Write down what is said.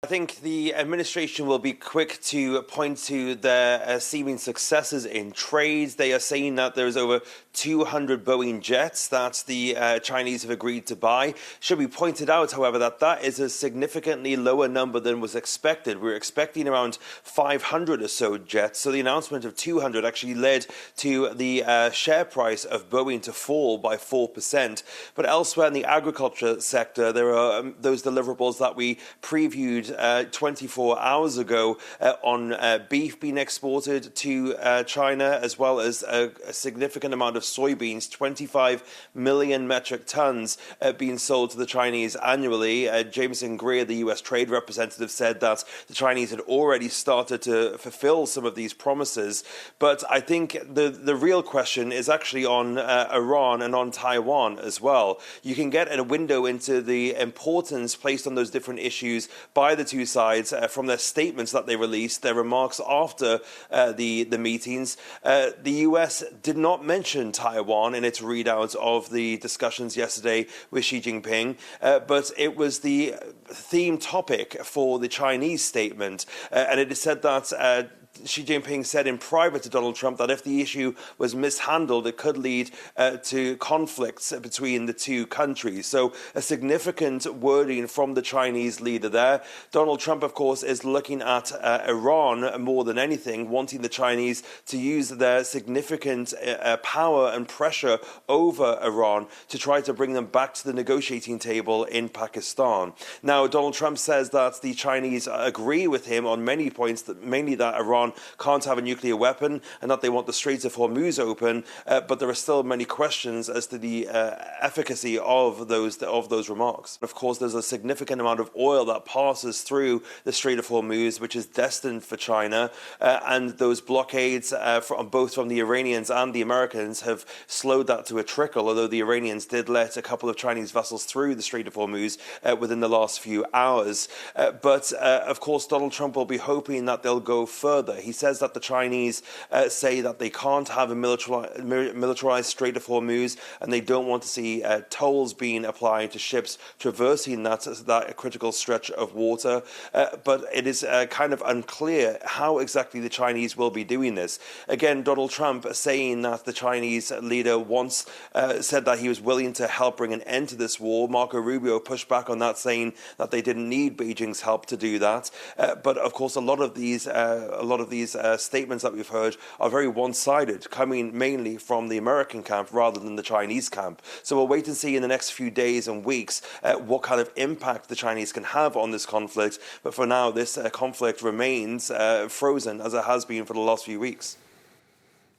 I think the administration will be quick to point to their seeming successes in trade. They are saying that there's over 200 Boeing jets that the Chinese have agreed to buy. Should be pointed out, however, that that is a significantly lower number than was expected. We were expecting around 500 or so jets, so the announcement of 200 actually led to the share price of Boeing to fall by 4%. But elsewhere in the agriculture sector, there are those deliverables that we previewed 24 hours ago on beef being exported to China, as well as a significant amount of soybeans, 25 million metric tons being sold to the Chinese annually. Jameson Greer, the US trade representative, said that the Chinese had already started to fulfill some of these promises. But I think the real question is actually on Iran and on Taiwan as well. You can get a window into the importance placed on those different issues by the two sides from their statements that they released, their remarks after the meetings. The US did not mention Taiwan in its readout of the discussions yesterday with Xi Jinping, but it was the theme topic for the Chinese statement, and it is said that Xi Jinping said in private to Donald Trump that if the issue was mishandled, it could lead to conflicts between the two countries. So a significant wording from the Chinese leader there. Donald Trump, of course, is looking at Iran more than anything, wanting the Chinese to use their significant power and pressure over Iran to try to bring them back to the negotiating table in Pakistan. Now, Donald Trump says that the Chinese agree with him on many points, mainly that Iran can't have a nuclear weapon and that they want the Straits of Hormuz open, but there are still many questions as to the efficacy of those remarks. Of course, there's a significant amount of oil that passes through the Strait of Hormuz, which is destined for China, and those blockades, both from the Iranians and the Americans, have slowed that to a trickle, although the Iranians did let a couple of Chinese vessels through the Strait of Hormuz within the last few hours. But of course, Donald Trump will be hoping that they'll go further. He says that the Chinese say that they can't have a militarized Strait of Hormuz, and they don't want to see tolls being applied to ships traversing that critical stretch of water. But it is kind of unclear how exactly the Chinese will be doing this. Again, Donald Trump saying that the Chinese leader once said that he was willing to help bring an end to this war. Marco Rubio pushed back on that, saying that they didn't need Beijing's help to do that. But of course, a lot of these statements that we've heard are very one-sided, coming mainly from the American camp rather than the Chinese camp. So we'll wait and see in the next few days and weeks what kind of impact the Chinese can have on this conflict. But for now, this conflict remains frozen, as it has been for the last few weeks.